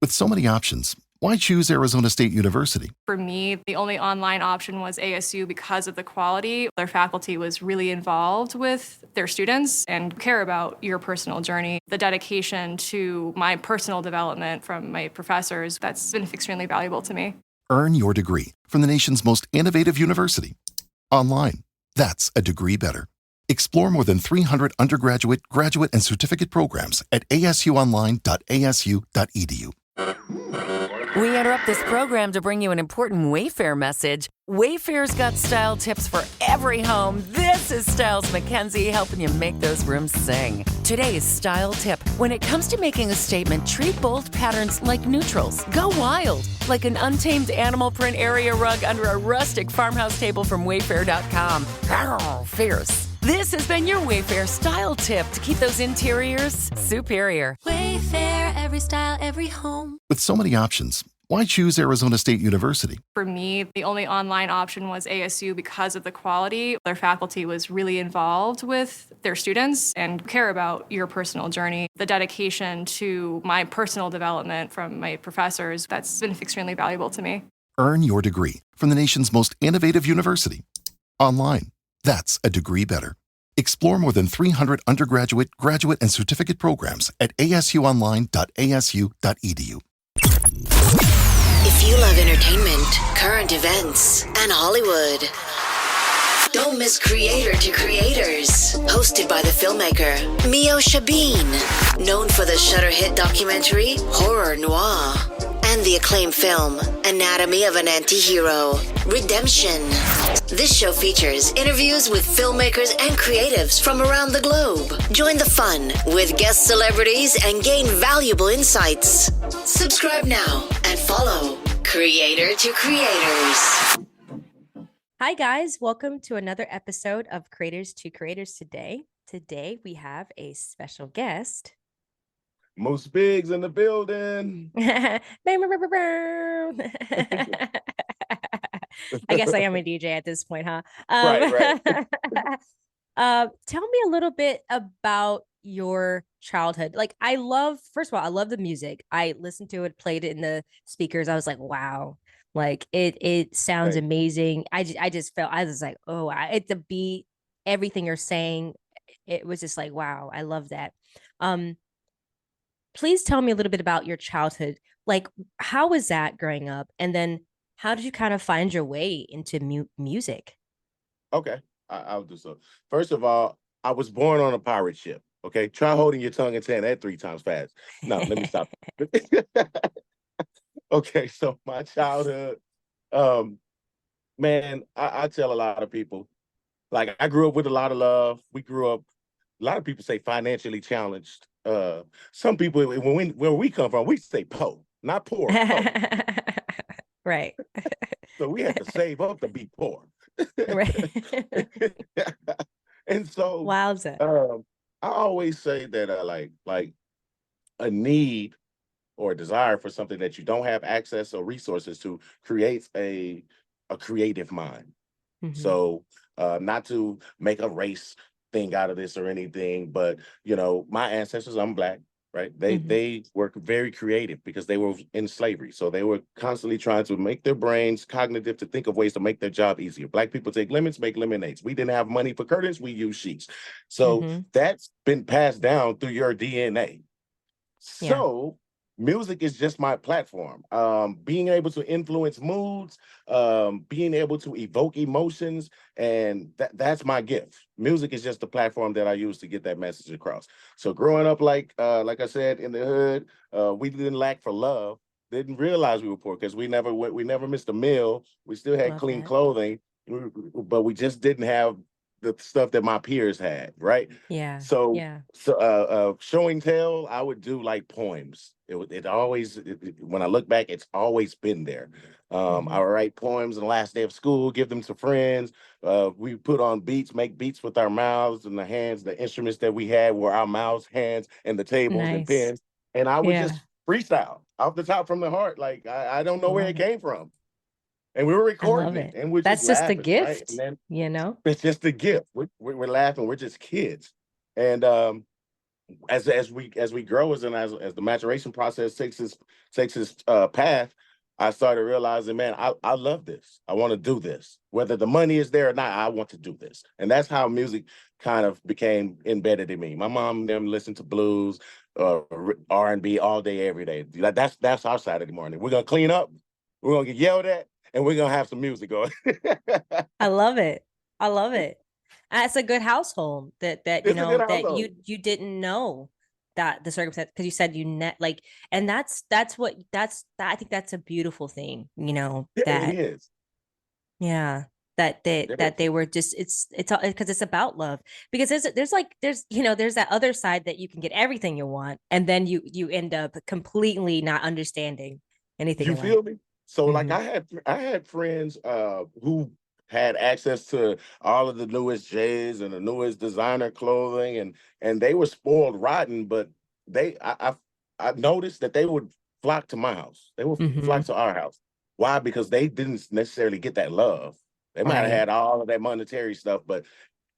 With so many options, why choose Arizona State University? For me, the only online option was ASU because of the quality. Their faculty was really involved with their students and care about your personal journey. The dedication to my personal development from my professors, that's been extremely valuable to me. Earn your degree from the nation's most innovative university. Online. That's a degree better. Explore more than 300 undergraduate, graduate, and certificate programs at asuonline.asu.edu. We interrupt this program to bring you an important Wayfair message. Wayfair's got style tips for every home. This is Styles McKenzie helping you make those rooms sing. Today's style tip. When it comes to making a statement, treat bold patterns like neutrals. Go wild, like an untamed animal print area rug under a rustic farmhouse table from Wayfair.com. Arr, fierce. This has been your Wayfair style tip to keep those interiors superior. Wayfair, every style, every home. With so many options, why choose Arizona State University? For me, the only online option was ASU because of the quality. Their faculty was really involved with their students and care about your personal journey. The dedication to my personal development from my professors, that's been extremely valuable to me. Earn your degree from the nation's most innovative university. Online. That's a degree better. Explore more than 300 undergraduate, graduate, and certificate programs at asuonline.asu.edu. If you love entertainment, current events, and Hollywood, don't miss Creator to Creators, hosted by the filmmaker Meosha, known for the Shudder hit documentary Horror Noir and the acclaimed film Anatomy of an Anti-Hero, Redemption. This show features interviews with filmmakers and creatives from around the globe. Join the fun with guest celebrities and gain valuable insights. Subscribe now and follow Creator to Creators. Hi guys, welcome to another episode of Creators to Creators today. Today we have a special guest. Moose Biggz in the building. I guess I am a DJ at this point, huh? Right. Tell me a little bit about your childhood. First of all, I love the music. I listened to it, played it in the speakers. I was like, wow, like it sounds amazing. I was like, oh, the beat, everything you're saying, it was just like, wow, I love that. Please tell me a little bit about your childhood. Like, how was that growing up? And then how did you kind of find your way into music? Okay, I'll do so. First of all, I was born on a pirate ship. Okay, try holding your tongue and saying that 3 times fast. No, let me stop. Okay, so my childhood, man, I tell a lot of people, like I grew up with a lot of love. We grew up, a lot of people say financially challenged. Some people, where we come from, we say po, not poor. Po. Right. So we had to save up to be poor. Right. And so, wowza. I always say that like a need or a desire for something that you don't have access or resources to creates a creative mind. Mm-hmm. So not to make a race thing out of this or anything, but my ancestors, I'm Black, right? They were very creative because they were in slavery. So they were constantly trying to make their brains cognitive to think of ways to make their job easier. Black people take lemons, make lemonades. We didn't have money for curtains, we use sheets. So that's been passed down through your DNA. So music is just my platform. Being able to influence moods, being able to evoke emotions, and that's my gift. Music is just the platform that I use to get that message across. So growing up, like I said, in the hood, we didn't lack for love. Didn't realize we were poor because we never missed a meal. We still had clean clothing, but we just didn't have the stuff that my peers had, right? Yeah. So show and tell, I would do like poems. It always, when I look back, it's always been there. I would write poems on the last day of school, give them to friends. We put on beats, make beats with our mouths and the hands. The instruments that we had were our mouths, hands, and the tables and pens. And I would just freestyle off the top from the heart. Like I don't know where it came from. And we were recording it. And we're that's just laughing, the gift, right? And then, you know? it's just the gift. We're laughing. We're just kids. And as we grow as the maturation process takes its path, I started realizing, man, I love this. I want to do this. Whether the money is there or not, I want to do this. And that's how music kind of became embedded in me. My mom and them listened to blues, R&B all day, every day. That's our Saturday morning. We're gonna clean up, we're gonna get yelled at, and we're gonna have some music going. I love it. I love it. And it's a good household that you It's a good know that household. you didn't know that the circumstance, because you said you net like, and I think that's a beautiful thing, you know, Yeah, it that is. yeah, that they were just, it's all because it's about love, because there's that other side that you can get everything you want, and then you end up completely not understanding anything You in life. feel me? So like Mhm. I had friends who had access to all of the newest J's and the newest designer clothing, and they were spoiled rotten, but they I noticed that they would flock to my house. They would flock Mhm. to our house. Why? Because they didn't necessarily get that love. They might have Right. had all of that monetary stuff, but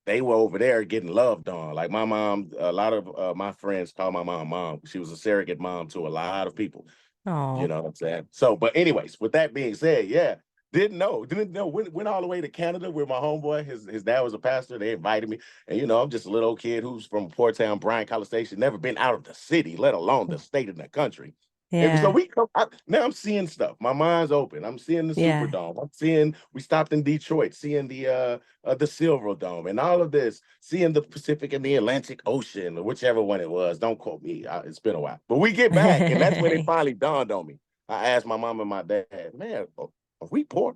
they were over there getting loved on. Like my mom, a lot of my friends call my mom mom. She was a surrogate mom to a lot of people. You Oh. know what I'm saying? So, but anyways, with that being said, yeah, didn't know, went all the way to Canada with my homeboy. His dad was a pastor. They invited me. And, you know, I'm just a little old kid who's from a poor town, Bryan, College Station, never been out of the city, let alone the state and the country. And so Yeah. now I'm seeing stuff. My mind's open. I'm seeing the Yeah. Superdome. We stopped in Detroit, seeing the Silver Dome and all of this, seeing the Pacific and the Atlantic Ocean, or whichever one it was. Don't quote me. It's been a while. But we get back, and that's when it finally dawned on me. I asked my mom and my dad, man, are we poor?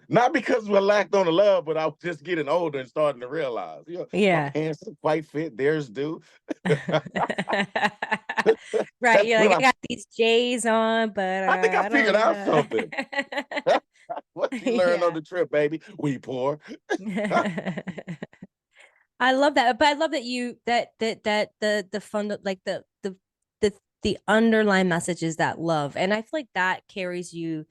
Not because we lacked on the love, but I was just getting older and starting to realize, you know, my Yeah. pants don't quite fit, theirs do. Right. That's You're like, when I got these J's on, but I think I I figured don't out know. something. What you learn on Yeah. the trip, baby? We poor. I love that. But I love that the fun, like the the underlying message is that love. And I feel like that carries you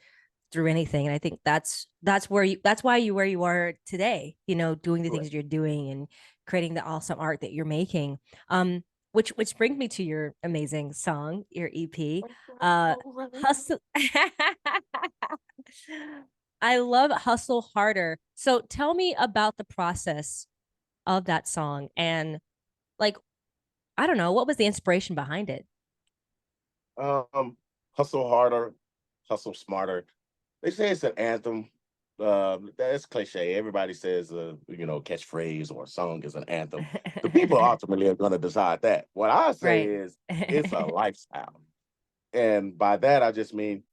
through anything. And I think that's why you where you are today, you know, doing the things Right. that you're doing and creating the awesome art that you're making. Which brings me to your amazing song, your EP. Hustle. I love Hustle Harder. So tell me about the process of that song, and like, I don't know, what was the inspiration behind it? Um, hustle harder, hustle smarter. They say it's an anthem. That's cliche. Everybody says, you know, catchphrase or a song is an anthem. The people ultimately are going to decide that. What I say Right. is it's a lifestyle. And by that, I just mean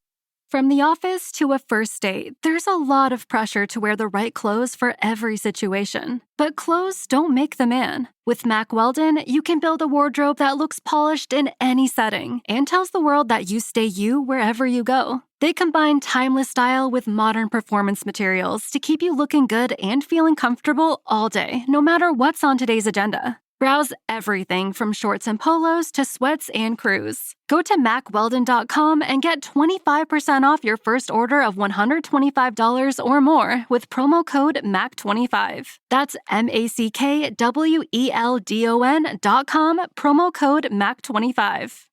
From the office to a first date, there's a lot of pressure to wear the right clothes for every situation. But clothes don't make the man. With Mack Weldon, you can build a wardrobe that looks polished in any setting and tells the world that you stay you wherever you go. They combine timeless style with modern performance materials to keep you looking good and feeling comfortable all day, no matter what's on today's agenda. Browse everything from shorts and polos to sweats and crews. Go to MackWeldon.com and get 25% off your first order of $125 or more with promo code MACK25. That's MackWeldon.com, promo code MACK25.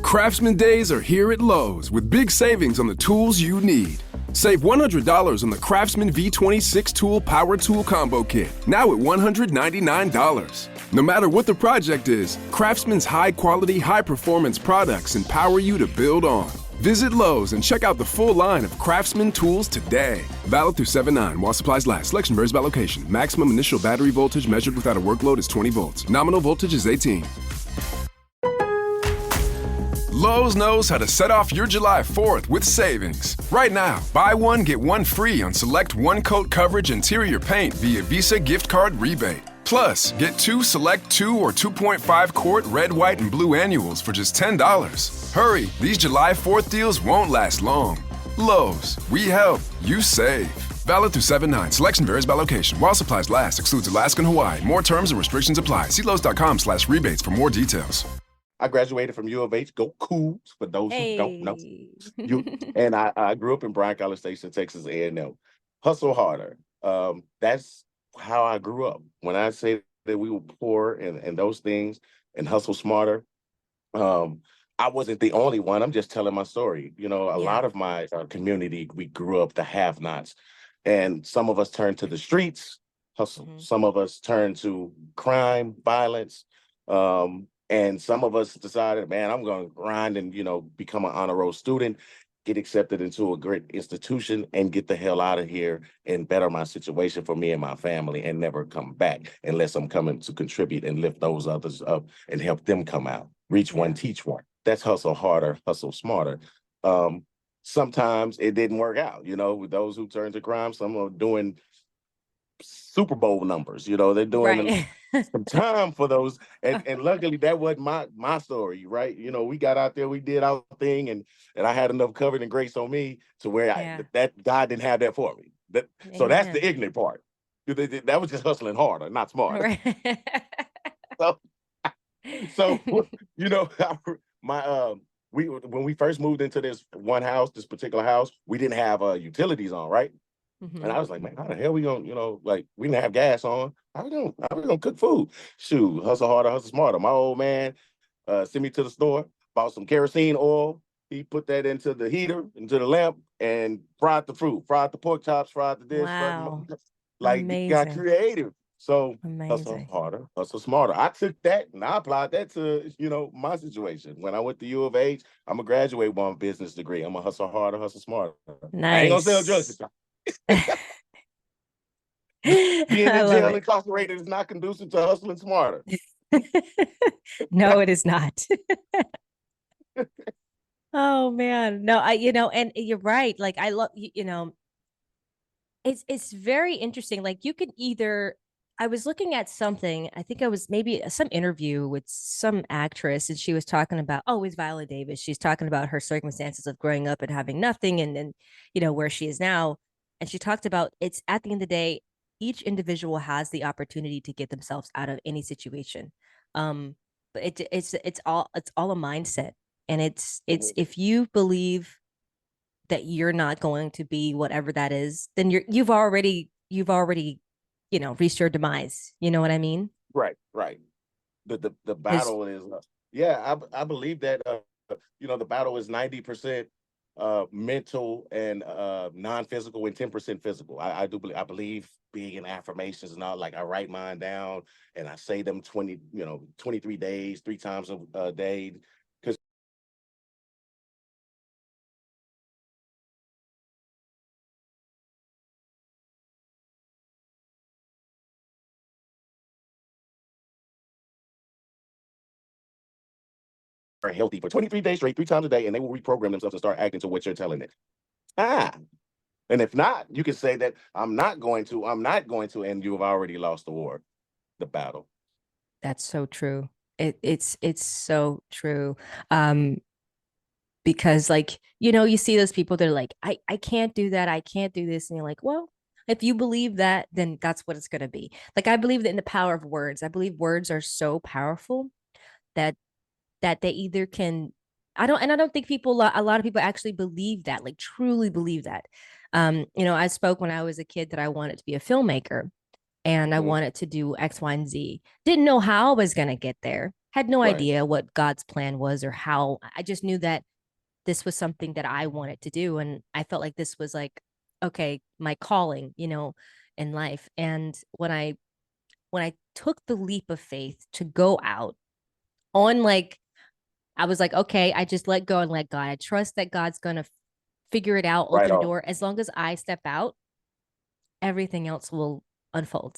Craftsman Days are here at Lowe's with big savings on the tools you need. Save $100 on the Craftsman V26 Tool Power Tool Combo Kit, now at $199. No matter what the project is, Craftsman's high-quality, high-performance products empower you to build on. Visit Lowe's and check out the full line of Craftsman tools today. Valid through 7/9 while supplies last. Selection varies by location. Maximum initial battery voltage measured without a workload is 20 volts. Nominal voltage is 18. Lowe's knows how to set off your July 4th with savings. Right now, buy one, get one free on select one-coat coverage interior paint via Visa gift card rebate. Plus, get two select 2 or 2.5 quart red, white, and blue annuals for just $10. Hurry, these July 4th deals won't last long. Lowe's, we help, you save. Valid through 7/9. Selection varies by location. While supplies last, excludes Alaska and Hawaii. More terms and restrictions apply. See Lowe's.com/rebates for more details. I graduated from U of H. Go Cougs, for those who don't know. Hey. I grew up in Bryan, College Station, Texas A&M. Hustle harder. That's how I grew up. When I say that we were poor and those things and hustle smarter, um, I wasn't the only one. I'm just telling my story. You know, a Yeah. lot of my community, we grew up the have-nots, and some of us turned to the streets, hustle. Some of us turned to crime, violence, and some of us decided, man, I'm going to grind and become an honor roll student, get accepted into a great institution, and get the hell out of here and better my situation for me and my family, and never come back unless I'm coming to contribute and lift those others up and help them come out. Reach one, teach one. That's hustle harder, hustle smarter. Sometimes it didn't work out, with those who turn to crime. Some are doing Super Bowl numbers, they're doing some time for those. And luckily that wasn't my story, right? We got out there, we did our thing, and I had enough covered and grace on me to where that God didn't have that for me. So that's the ignorant part. That was just hustling harder, not smarter. So So, my we when we first moved into this particular house, we didn't have utilities on, right? And I was like, man, how the hell we gonna, like we didn't have gas on. How we gonna cook food? Shoot, hustle harder, hustle smarter. My old man sent me to the store, bought some kerosene oil. He put that into the heater, into the lamp, and fried the fruit, fried the pork chops, fried the dish. Wow. Like, got creative. So hustle Amazing. harder, hustle smarter. I took that and I applied that to, my situation. When I went to U of H, I'm a graduate with one business degree. I'm a hustle harder, hustle smarter. I ain't gonna sell drugs. Being in jail incarcerated is not conducive to hustling smarter. No, it is not. Oh man. No, and you're right. Like I love, it's very interesting. Like you can either, I was looking at something, I think I was maybe some interview with some actress, and she was talking about, oh, it's Viola Davis. She's talking about her circumstances of growing up and having nothing, and then, where she is now. And she talked about, it's at the end of the day, each individual has the opportunity to get themselves out of any situation. But it's all a mindset. And it's if you believe that you're not going to be whatever that is, then you've already reached your demise. You know what I mean? Right. The battle is I believe that the battle is 90% mental and non-physical and 10% physical. I believe being in affirmations and all. Like I write mine down and I say them 23 days, 3 times a day. Because are healthy for 23 days straight, 3 times a day, and they will reprogram themselves and start acting to what you're telling it. And if not, you can say that I'm not going to, and you've already lost the war, the battle. That's so true. It's so true. Because like, you see those people, they're like, I can't do that. I can't do this. And you're like, well, if you believe that, then that's what it's going to be. Like, I believe that in the power of words. I believe words are so powerful that they either can, I don't think a lot of people actually believe that, like truly believe that. I spoke when I was a kid that I wanted to be a filmmaker and I wanted to do X, Y, and Z. Didn't know how I was going to get there. Had no idea what God's plan was or how. I just knew that this was something that I wanted to do. And I felt like this was like, okay, my calling, in life. And when I took the leap of faith to go out on, like, I was like, okay, I just let go and let God. I trust that God's going to figure it out, open the door. As long as I step out, everything else will unfold.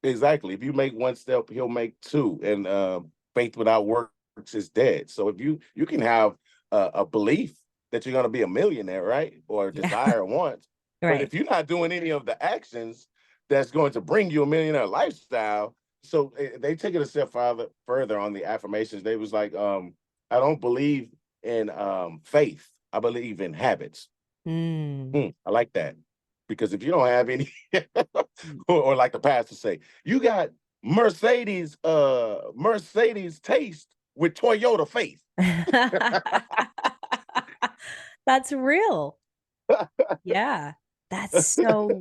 Exactly. If you make one step, he'll make 2. And faith without works is dead. So if you can have a belief that you're going to be a millionaire, right? Or desire want. Right. But if you're not doing any of the actions that's going to bring you a millionaire lifestyle, so they take it a step further on the affirmations. They was like, I don't believe in faith. I believe in habits. I like that. Because if you don't have any, or like the pastor say, you got Mercedes taste with Toyota faith. That's real. Yeah. That's so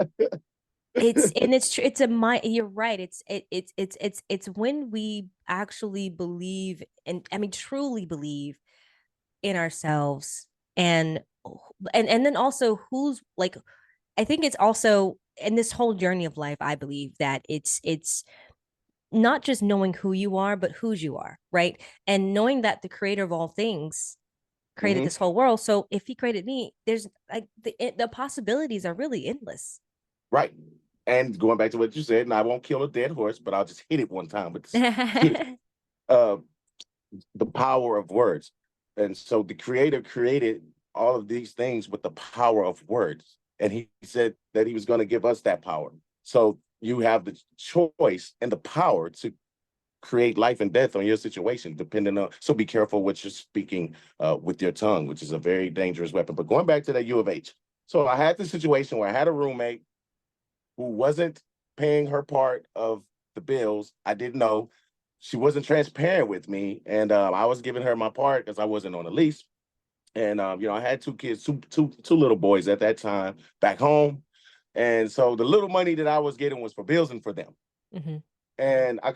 it's a mind. You're right. It's when we actually believe, and I mean truly believe in ourselves, and and then also who's like, I think it's also in this whole journey of life, I believe that it's not just knowing who you are, but whose you are, right? And knowing that the creator of all things created Hmm. this whole world. So if he created me, there's like the possibilities are really endless. Right. And going back to what you said, and I won't kill a dead horse, but I'll just hit it one time. But hit it. Uh, the power of words. And so the creator created all of these things with the power of words. And he said that he was going to give us that power. So you have the choice and the power to create life and death on your situation, depending on. So be careful what you're speaking with your tongue, which is a very dangerous weapon. But going back to that U of H. So I had this situation where I had a roommate who wasn't paying her part of the bills. I didn't know. She wasn't transparent with me, and I was giving her my part because I wasn't on a lease. And I had two kids, two little boys at that time back home, and so the little money that I was getting was for bills and for them. Mm-hmm. And I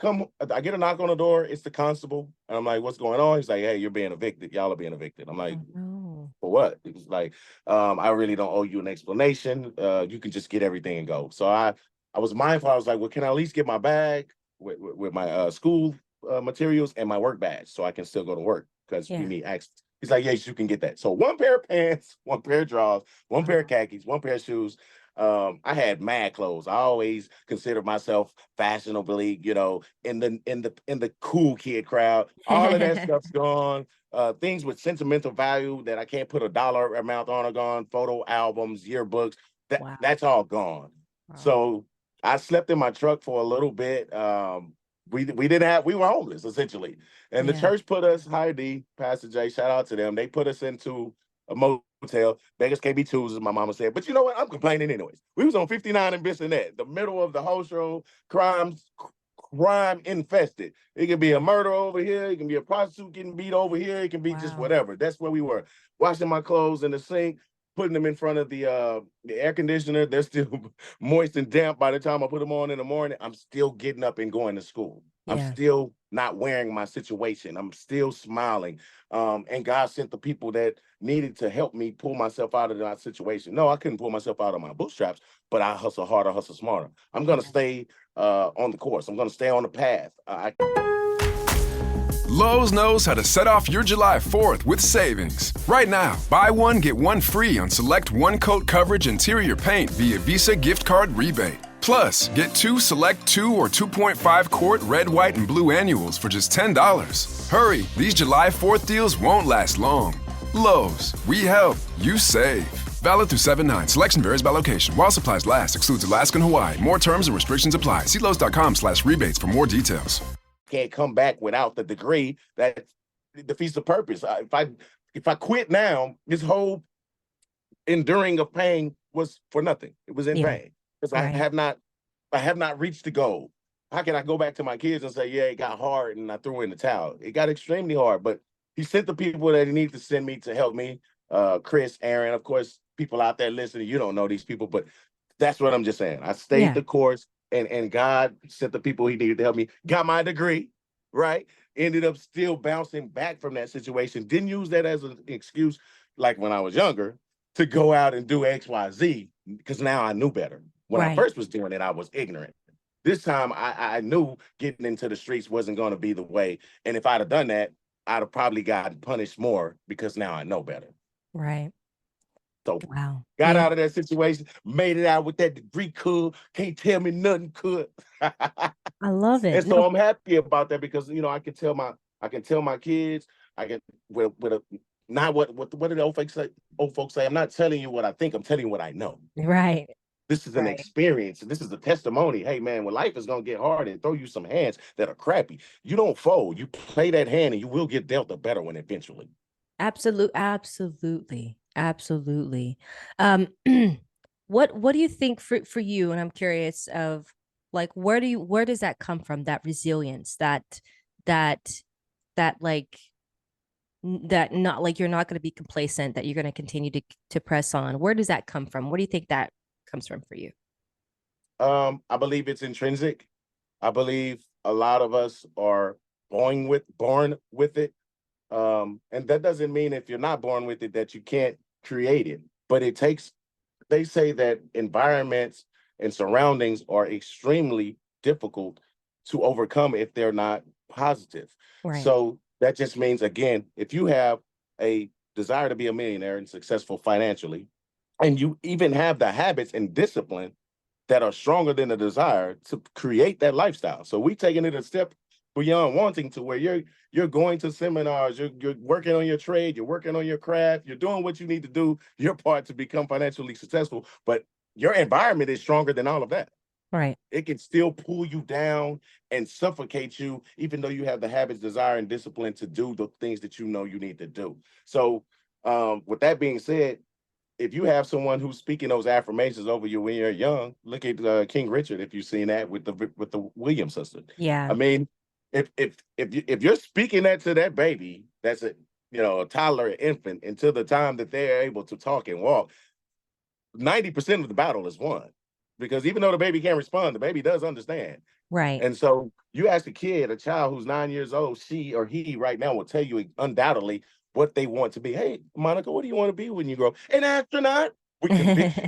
get a knock on the door. It's the constable, and I'm like, "What's going on?" He's like, "Hey, you're being evicted. Y'all are being evicted." I'm like, Oh no. "For what?" He was like, "I really don't owe you an explanation. You can just get everything and go." So I was mindful. I was like, "Well, can I at least get my bag with my school materials and my work badge so I can still go to work because we Yeah. need access?" He's like, "Yes, you can get that." So one pair of pants, one pair of drawers, one pair of khakis, one pair of shoes. I had mad clothes. I always considered myself fashionably, in the cool kid crowd. All of that stuff's gone. Things with sentimental value that I can't put a dollar amount on are gone. Photo albums, yearbooks, Wow. that's all gone. Wow. So I slept in my truck for a little bit. We were homeless essentially, and the Yeah. church put us, Hi D, Pastor J, shout out to them. They put us into a motel. Beggars can't be choosers, my mama said. But you know what? I'm complaining anyways. We was on 59 and Bissonnette, the middle of the whole show, crime infested. It could be a murder over here. It can be a prostitute getting beat over here. It can be just Wow. whatever. That's where we were. Washing my clothes in the sink, putting them in front of the air conditioner. They're still moist and damp by the time I put them on in the morning. I'm still getting up and going to school. I'm Yeah. still not wearing my situation. I'm still smiling. And God sent the people that needed to help me pull myself out of that situation. No, I couldn't pull myself out of my bootstraps, but I hustle harder, hustle smarter. I'm going to stay on the course. I'm going to stay on the path. Lowe's knows how to set off your July 4th with savings. Right now, buy one, get one free on select one-coat coverage interior paint via Visa gift card rebate. Plus, get two select 2 or 2.5 quart red, white, and blue annuals for just $10. Hurry, these July 4th deals won't last long. Lowe's, we help, you save. Valid through 7/9. Selection varies by location. While supplies last, excludes Alaska and Hawaii. More terms and restrictions apply. See Lowe's.com/rebates for more details. Can't come back without the degree that defeats the purpose. If I quit now, this whole enduring of pain was for nothing. It was in Yeah. vain because Right. I have not reached the goal. How can I go back to my kids and say, yeah, it got hard and I threw in the towel? It got extremely hard, but he sent the people that he needed to send me to help me. Chris, Aaron, of course, people out there listening, you don't know these people, but that's what I'm just saying. I stayed Yeah. the course and God sent the people he needed to help me. Got my degree, right? Ended up still bouncing back from that situation. Didn't use that as an excuse like when I was younger to go out and do X, Y, Z because now I knew better. When I Right. first was doing it, I was ignorant. This time I knew getting into the streets wasn't going to be the way. And if I'd have done that, I'd have probably gotten punished more because now I know better. Right. So Wow. got Yeah. out of that situation, made it out with that degree, could. Can't tell me nothing could. I love it. And so No. I'm happy about that because I can tell my kids, I can with a not what did the old folks say? I'm not telling you what I think, I'm telling you what I know. Right. This is an Right. experience. This is a testimony. Hey man, when life is gonna get hard and throw you some hands that are crappy, you don't fold. You play that hand and you will get dealt a better one eventually. Absolutely. Absolutely. Um, what do you think for you? And I'm curious of like where does that come from? That resilience, that that like that not like you're not going to be complacent, that you're going to continue to press on. Where does that come from? What do you think that comes from for you? I believe it's intrinsic. I believe a lot of us are born with it. And that doesn't mean if you're not born with it that you can't create it. But they say that environments and surroundings are extremely difficult to overcome if they're not positive. Right. So that just means, again, if you have a desire to be a millionaire and successful financially, and you even have the habits and discipline that are stronger than the desire to create that lifestyle. So we taking it a step beyond wanting to where you're going to seminars, you're working on your trade, you're working on your craft, you're doing what you need to do, your part to become financially successful, but your environment is stronger than all of that. Right. It can still pull you down and suffocate you, even though you have the habits, desire, and discipline to do the things that you know you need to do. So with that being said, if you have someone who's speaking those affirmations over you when you're young, look at King Richard. If you've seen that with the Williams sister, Yeah. I mean, if you're speaking that to that baby, that's a toddler, an infant, until the time that they're able to talk and walk, 90% of the battle is won. Because even though the baby can't respond, the baby does understand. Right. And so you ask a child who's 9 years old, she or he right now will tell you undoubtedly what they want to be. Hey, Monica, what do you want to be when you grow? An astronaut. We convince you.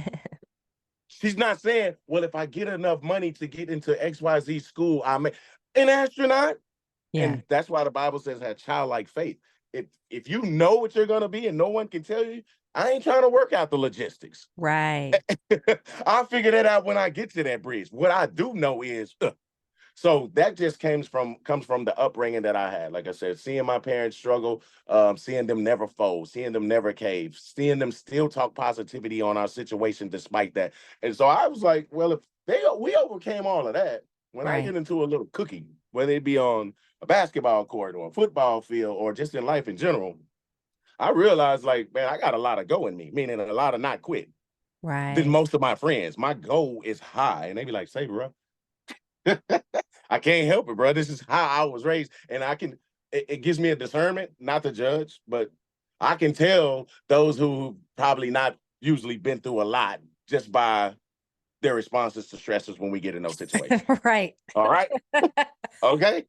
She's not saying, well, if I get enough money to get into XYZ school, I'm an astronaut. Yeah. And that's why the Bible says have childlike faith. If you know what you're going to be and no one can tell you, I ain't trying to work out the logistics. Right. I'll figure that out when I get to that bridge. What I do know is, so that just comes from the upbringing that I had. Like I said, seeing my parents struggle, seeing them never fold, seeing them never cave, seeing them still talk positivity on our situation despite that. And so I was like, well, if we overcame all of that, when I get into a little cookie, whether it be on a basketball court or a football field or just in life in general, I realized, like, man, I got a lot of go in me, meaning a lot of not quit. Right. Than most of my friends. My goal is high. And they be like, say, bro, I can't help it, bro. This is how I was raised. And it gives me a discernment, not to judge, but I can tell those who probably not usually been through a lot just by their responses to stressors when we get in those situations. Right. All right. Okay.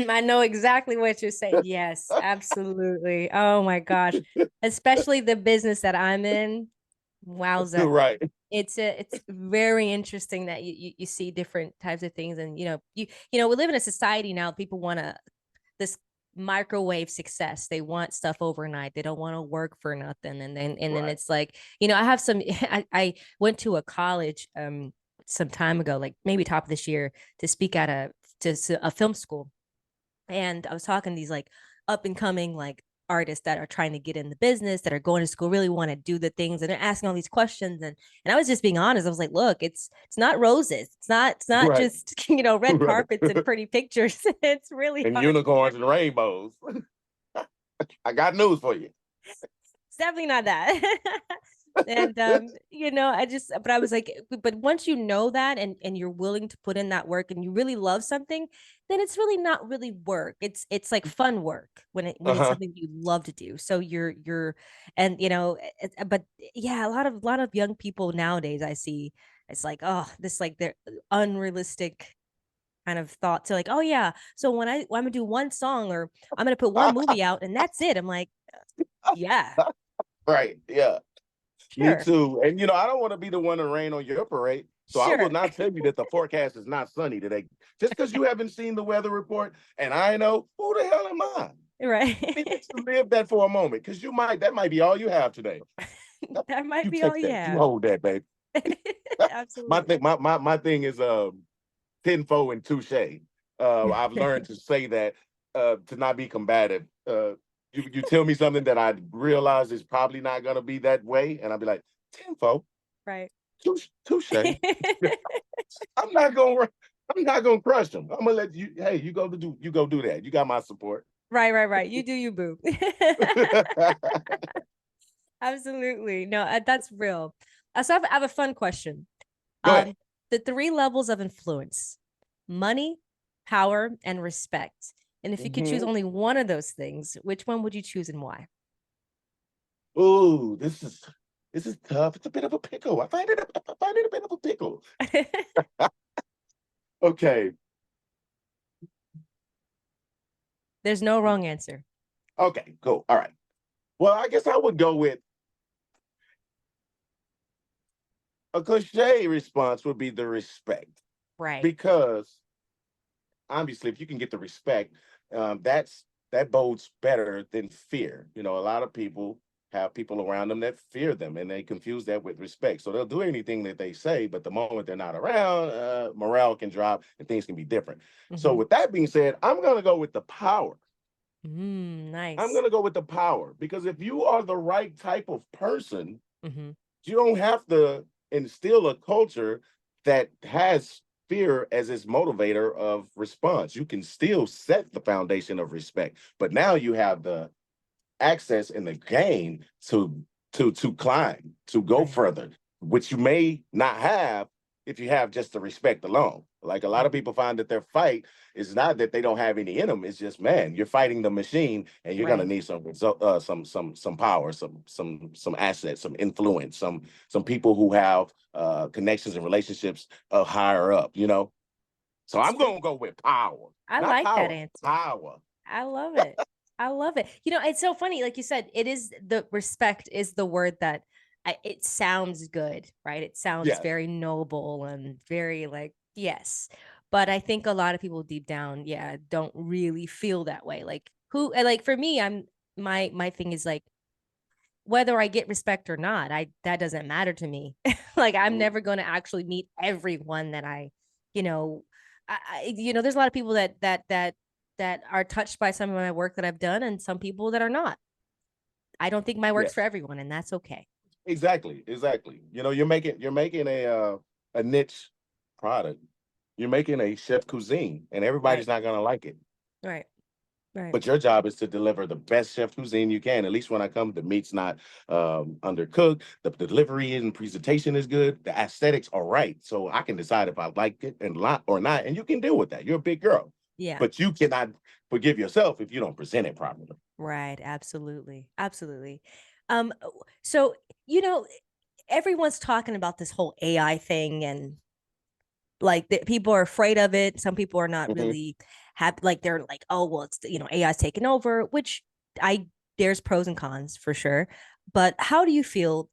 I know exactly what you're saying. Yes, absolutely. Oh my gosh. Especially the business that I'm in. Wowza. Right. It's very interesting that you see different types of things. And we live in a society now, people want this microwave success. They want stuff overnight. They don't want to work for nothing. And then it's like, I have some I went to a college some time ago, like maybe top of this year, to speak at a film school. And I was talking to these like up and coming like artists that are trying to get in the business, that are going to school, really want to do the things, and they're asking all these questions. And I was just being honest. I was like, look, it's not roses. It's not just, red carpets and pretty pictures. It's really and hard. Unicorns and rainbows. I got news for you. It's definitely not that. And but I was like, but once you know that and you're willing to put in that work and you really love something, then it's really not really work. It's like fun work when it's something you love to do. So but yeah, a lot of young people nowadays I see, it's like, oh, this like their unrealistic kind of thought to like, oh yeah, so I'm gonna do one song or I'm gonna put one movie out and that's it. I'm like, yeah. Right. Yeah. Sure. Me too. And I don't want to be the one to rain on your parade. So I will not tell you that the forecast is not sunny today. Just because you haven't seen the weather report and I know, who the hell am I? Right. You need to live that for a moment because that might be all you have today. That might be all you have. You hold that, babe. Absolutely. My thing is tenfold and touche. I've learned to say that to not be combative. You tell me something that I realize is probably not gonna be that way, and I'll be like, tenfold. Right. Touche. I'm not gonna crush them. I'm gonna let you. Hey, you go do that. You got my support. Right. You do you, boo. Absolutely. No, that's real. So I have a fun question. Go ahead. The 3 levels of influence: money, power, and respect. And if you could choose only one of those things, which one would you choose and why? Ooh, this is This is tough. It's a bit of a pickle. I find it a bit of a pickle. Okay. There's no wrong answer. Okay, cool. All right. Well, I guess I would go with a cliche response would be the respect. Right. Because obviously, if you can get the respect, that bodes better than fear. You know, a lot of people have people around them that fear them, and they confuse that with respect. So they'll do anything that they say, but the moment they're not around, morale can drop and things can be different. So with that being said, I'm gonna go with the power. Nice. I'm gonna go with the power because if you are the right type of person, Mm-hmm. you don't have to instill a culture that has fear as its motivator of response. You can still set the foundation of respect, but now you have the access and the gain to climb, to go Right. further, which you may not have if you have just the respect alone. Like a lot of people find that their fight is not that they don't have any in them. It's just, man, you're fighting the machine, and you're gonna Right. need some some power, some assets, some influence, some people who have connections and relationships higher up. You know, so It's I'm true. gonna go with power. I Not like that power, answer. power. I love it. I love it. You know, it's so funny. Like you said, it is the respect is the word that it sounds good, right? It sounds Yes. very noble and very like, yes. But I think a lot of people deep down, yeah, don't really feel that way. Like like for me, my thing is like, whether I get respect or not, that doesn't matter to me. Like I'm never going to actually meet everyone that you know, there's a lot of people that are touched by some of my work that I've done, and some people that are not. I don't think my work's Yes. for everyone, and that's okay. Exactly. You know, you're making a niche product. You're making a chef cuisine, and everybody's Right. not gonna like it. Right. Right. But your job is to deliver the best chef cuisine you can. At least when I come, the meat's not undercooked, the delivery and presentation is good, the aesthetics are right. So I can decide if I like it and lot or not, and you can deal with that. You're a big girl, Yeah. but you cannot forgive yourself if you don't present it properly. Right. Absolutely. Absolutely. Um, so you know, everyone's talking about this whole AI thing, and like people are afraid of it. Some people are not Mhm. really happy. Like they're like, oh well, it's AI's taking over. Which I there's pros and cons for sure. But how do you feel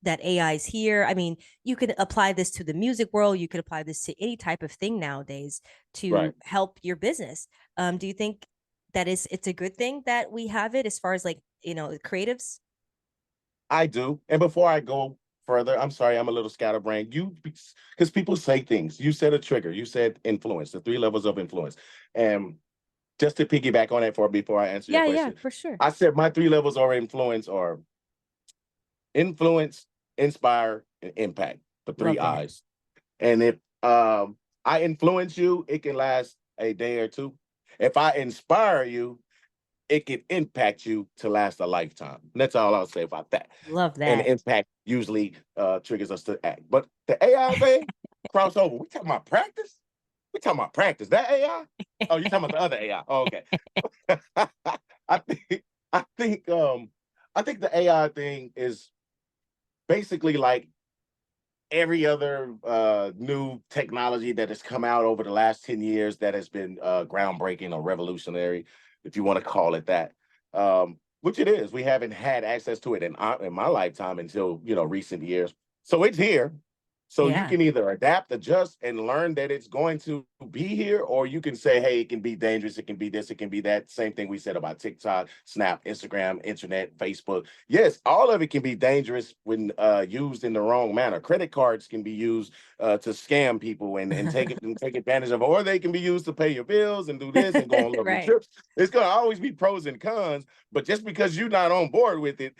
that AI is here? I mean, you could apply this to the music world. You could apply this to any type of thing nowadays to Right. help your business. Do you think that it's a good thing that we have it as far as like creatives? I do. And before I go further, I'm sorry, I'm a little scatterbrained. Because people say things. You said a trigger. You said influence, the 3 levels of influence. And just to piggyback on that before I answer your Yeah, yeah, question, for sure. I said my 3 levels of influence are influence, inspire, and impact. The three Love that. I's. And if I influence you, it can last a day or two. If I inspire you, it can impact you to last a lifetime. And that's all I'll say about that. Love And that. impact usually triggers us to act. But the AI thing, crossover, we talking about practice? We talking about practice. That AI? Oh, you talking about the other AI? Oh, okay. I think I think I think the AI thing is basically like every other new technology that has come out over the last 10 years that has been groundbreaking or revolutionary, if you want to call it that. Which it is. We haven't had access to it in my lifetime until recent years. So it's here. So you Yeah. can either adapt, adjust, and learn that it's going to be here, or you can say, hey, it can be dangerous, it can be this, it can be that. Same thing we said about TikTok, Snap, Instagram, internet, Facebook. Yes, all of it can be dangerous when used in the wrong manner. Credit cards can be used to scam people and take advantage of, or they can be used to pay your bills and do this and go on lovely Right. trips. It's gonna always be pros and cons, but just because you're not on board with it,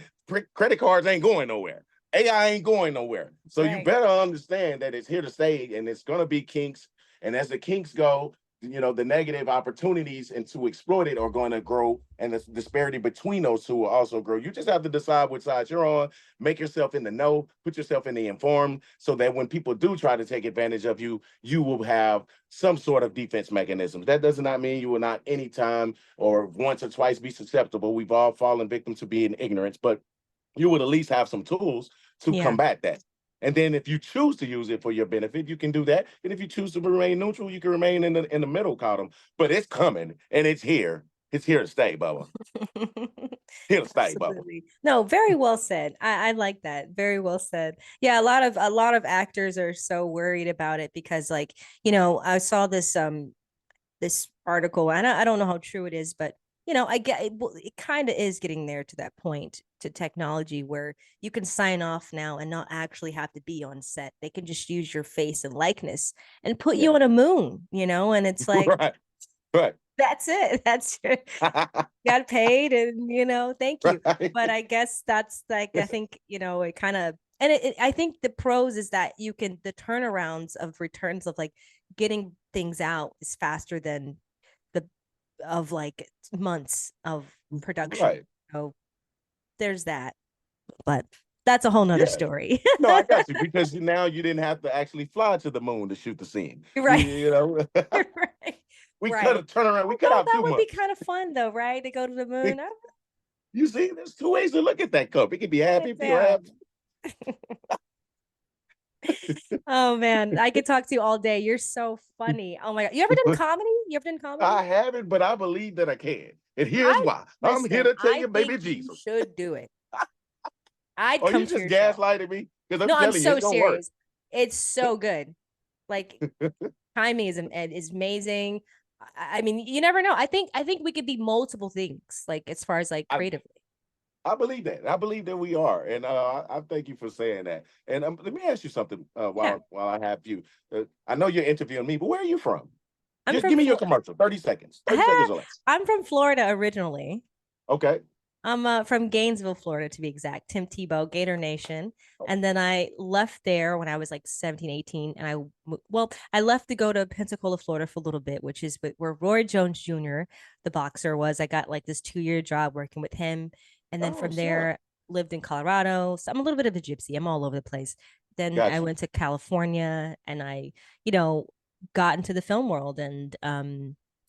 credit cards ain't going nowhere. AI ain't going nowhere. So you Right. better understand that it's here to stay, and it's going to be kinks. And as the kinks go, the negative opportunities and to exploit it are going to grow, and the disparity between those two will also grow. You just have to decide which side you're on, make yourself in the know, put yourself in the informed, so that when people do try to take advantage of you, you will have some sort of defense mechanism. That does not mean you will not anytime or once or twice be susceptible. We've all fallen victim to being ignorance, but you would at least have some tools to Yeah. combat that. And then if you choose to use it for your benefit, you can do that. And if you choose to remain neutral, you can remain in the middle column. But it's coming and it's here. It's here to stay, Bubba. Here to stay, Bubba. Absolutely. No, very well said. I like that. Very well said. Yeah, a lot of actors are so worried about it because, like, I saw this article, and I don't know how true it is, but I get it, it kind of is getting there to that point to technology where you can sign off now and not actually have to be on set. They can just use your face and likeness and put you on a moon, and it's like, right. That's it. That's it. Got paid and, thank you. Right. But I guess that's like, I think, it kind of, and I think the pros is that the turnarounds of returns of like getting things out is faster than of like months of production. Right. So there's that, but that's a whole nother story. No, I got you, because now you didn't have to actually fly to the moon to shoot the scene. Right. Right. We Right. could have turned around. We cut out that 2 would months. be kind of fun though, right? To go to the moon. You see, there's 2 ways to look at that cup. It could be half empty or half. Oh man, I could talk to you all day. You're so funny. Oh my God. You ever done comedy? I haven't, but I believe that I can. And here's why. I'm here to tell you, baby Jesus. You should do it. I'd Oh, come you to just your show. gaslighting me? Because I'm No, I'm telling you, so it don't work. serious. It's so good. Like timing is amazing. I mean, you never know. I think we could be multiple things, like as far as like creatively. I believe that. I believe that we are, and I thank you for saying that. And let me ask you something while I have you. I know you're interviewing me, but where are you from? Just give me your commercial. 30 seconds. 30 seconds or less. I'm from Florida originally. Okay. I'm from Gainesville, Florida, to be exact. Tim Tebow, Gator Nation. And then I left there when I was like 17, 18. And I left to go to Pensacola, Florida for a little bit, which is where Roy Jones Jr., the boxer, was. I got like this 2-year job working with him. And then from there, lived in Colorado. So I'm a little bit of a gypsy. I'm all over the place. Then I went to California and I, got into the film world and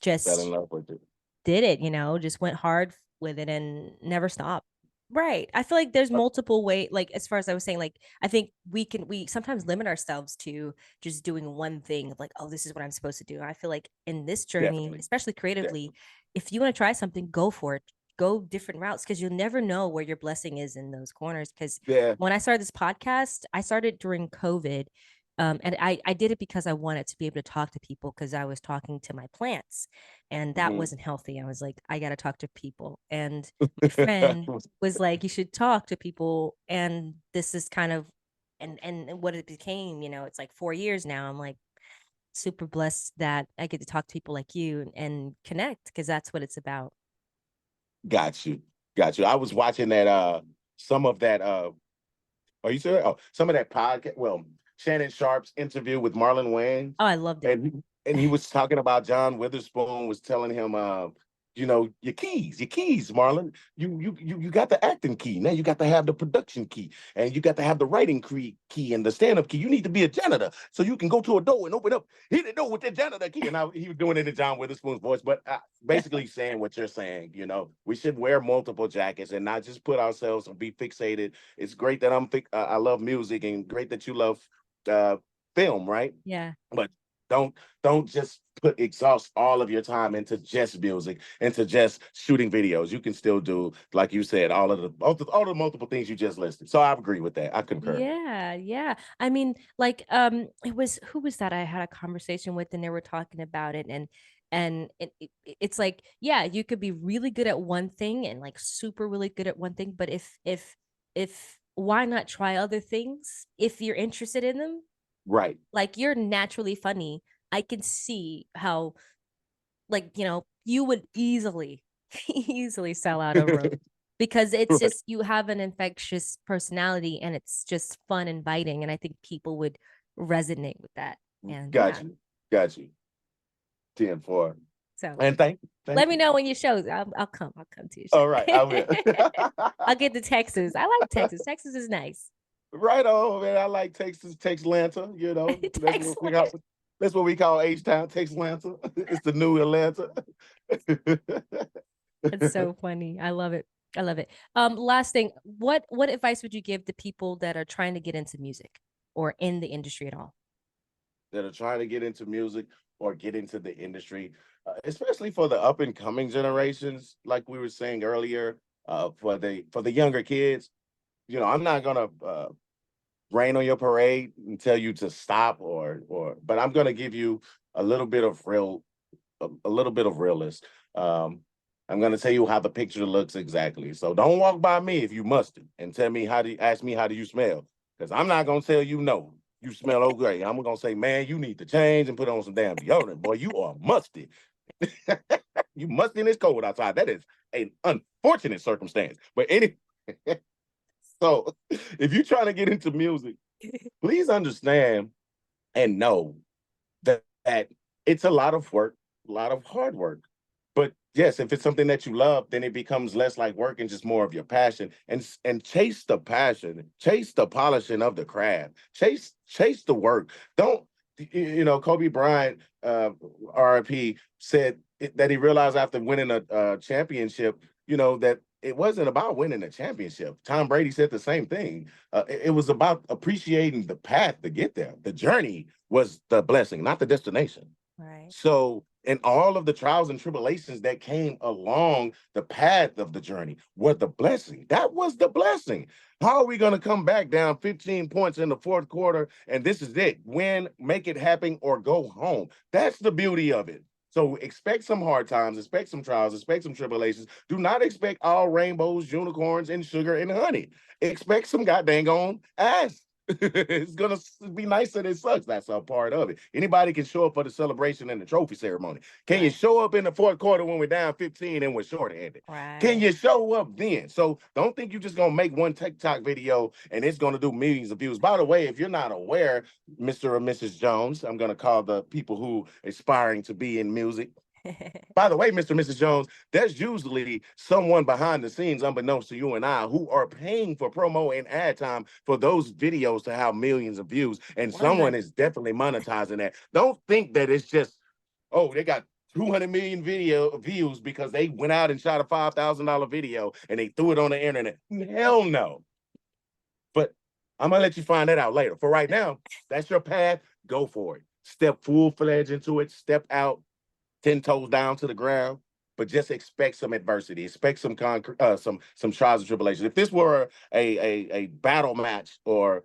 just fell in love with it. Did it, just went hard with it and never stopped. Right. I feel like there's multiple ways, like as far as I was saying, like I think we sometimes limit ourselves to just doing one thing of like, oh, this is what I'm supposed to do. And I feel like in this journey, especially creatively, if you want to try something, go for it. Go different routes because you'll never know where your blessing is in those corners. Because when I started this podcast, I started during COVID. And I did it because I wanted to be able to talk to people because I was talking to my plants and that wasn't healthy. I was like, I got to talk to people. And my friend was like, you should talk to people. And this is kind of, and what it became, it's like 4 years now. I'm like super blessed that I get to talk to people like you and connect because that's what it's about. Got you. I was watching that, some of that, are you serious? Oh, some of that podcast. Well, Shannon Sharp's interview with Marlon Wayans. Oh, I loved it. And he was talking about John Witherspoon was telling him, your keys, Marlon. You got the acting key. Now you got to have the production key, and you got to have the writing key and the stand-up key. You need to be a janitor so you can go to a door and open up. Hit the door with the janitor key. And now he was doing it in John Witherspoon's voice, but basically saying what you're saying. We should wear multiple jackets and not just put ourselves and be fixated. It's great that I love music and great that you love film, right? Yeah. But don't just exhaust all of your time into just music, into just shooting videos. You can still do, like you said, all the multiple things you just listed. So I agree with that. I concur. Yeah. I mean, like, who was that I had a conversation with and they were talking about it and it's like, yeah, you could be really good at one thing and like super really good at one thing, but if why not try other things if you're interested in them? Right. Like you're naturally funny. I can see how, like, you would easily sell out a room because it's just, you have an infectious personality and it's just fun and biting. And I think people would resonate with that. And Got you. 10-4. So, and thank let me know when your shows. I'll come to your show. All right, I will. I'll get to Texas. I like Texas. Texas is nice. Right on, man. I like Texas, Texlanta, That's what we call H-Town, Texlanta. It's the new Atlanta. It's so funny. I love it. I love it. Last thing, what advice would you give to people that are trying to get into music or in the industry at all? That are trying to get into music or get into the industry, especially for the up and coming generations, like we were saying earlier, for the younger kids. I'm not gonna rain on your parade and tell you to stop but I'm gonna give you a little bit of a little bit of realist. Um, I'm gonna tell you how the picture looks exactly. So don't walk by me if you mustn't and tell me ask me how do you smell, because I'm not gonna tell you no. You smell okay. I'm gonna say, man, you need to change and put on some damn deodorant. Boy, you are musty. You musty and it's cold outside. That is an unfortunate circumstance. But anyway, so if you're trying to get into music, please understand and know that it's a lot of work, a lot of hard work. But yes, if it's something that you love, then it becomes less like work and just more of your passion. And chase the passion, chase the polishing of the craft, chase the work. Don't Kobe Bryant, RIP, said that he realized after winning a championship, that it wasn't about winning a championship. Tom Brady said the same thing. It was about appreciating the path to get there. The journey was the blessing, not the destination. Right. So, and all of the trials and tribulations that came along the path of the journey were the blessing. That was the blessing. How are we going to come back down 15 points in the fourth quarter and this is it? Win, make it happen, or go home. That's the beauty of it. So expect some hard times, expect some trials, expect some tribulations. Do not expect all rainbows, unicorns, and sugar and honey. Expect some goddamn on ass. It's gonna be nice that it sucks. That's a part of it. Anybody can show up for the celebration and the trophy ceremony. Can you show up in the fourth quarter when we're down 15 and we're short-handed? Right. Can you show up then? So don't think you're just gonna make one TikTok video and it's gonna do millions of views. By the way, if you're not aware, Mr. or Mrs. Jones, I'm gonna call the people who aspiring to be in music. By the way, Mr. and Mrs. Jones, there's usually someone behind the scenes, unbeknownst to you and I, who are paying for promo and ad time for those videos to have millions of views. And someone is definitely monetizing that. Don't think that it's just, oh, they got 200 million video views because they went out and shot a $5,000 video and they threw it on the internet. Hell no. But I'm going to let you find that out later. For right now, that's your path. Go for it. Step full-fledged into it. Step out. 10 toes down to the ground, but just expect some adversity, expect some some trials and tribulations. If this were a battle match or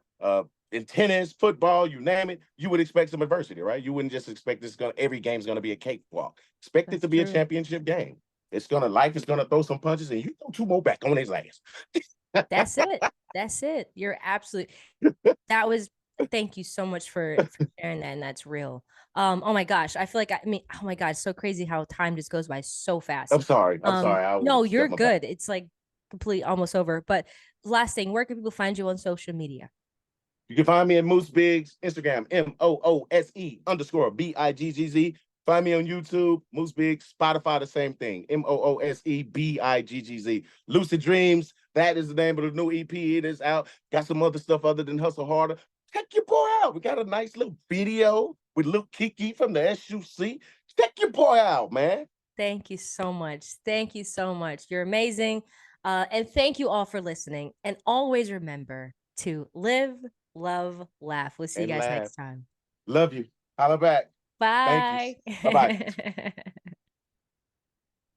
in tennis, football, you name it, you would expect some adversity, right? You wouldn't just expect every game's gonna be a cakewalk. Expect it to be a championship game. Life is gonna throw some punches and you throw two more back on his ass. That's it. That's it. You're absolutely. Thank you so much for sharing that, and that's real. Oh my gosh, I feel like oh my God, it's so crazy how time just goes by so fast. I'm sorry. No, you're good. It's like complete almost over. But last thing, where can people find you on social media? You can find me at Moose Biggz, Instagram, MOOSE_BIGGZ. Find me on YouTube, Moose Biggz, Spotify, the same thing, MOOSEBIGGZ. Lucid Dreams, that is the name of the new EP. It is out. Got some other stuff other than Hustle Harder. Check your boy out. We got a nice little video with Lil Kiki from the S.U.C. Check your boy out, man. Thank you so much. Thank you so much. You're amazing. And thank you all for listening. And always remember to live, love, laugh. We'll see you guys next time. Love you. Holla back. Bye. Thank you. Bye-bye.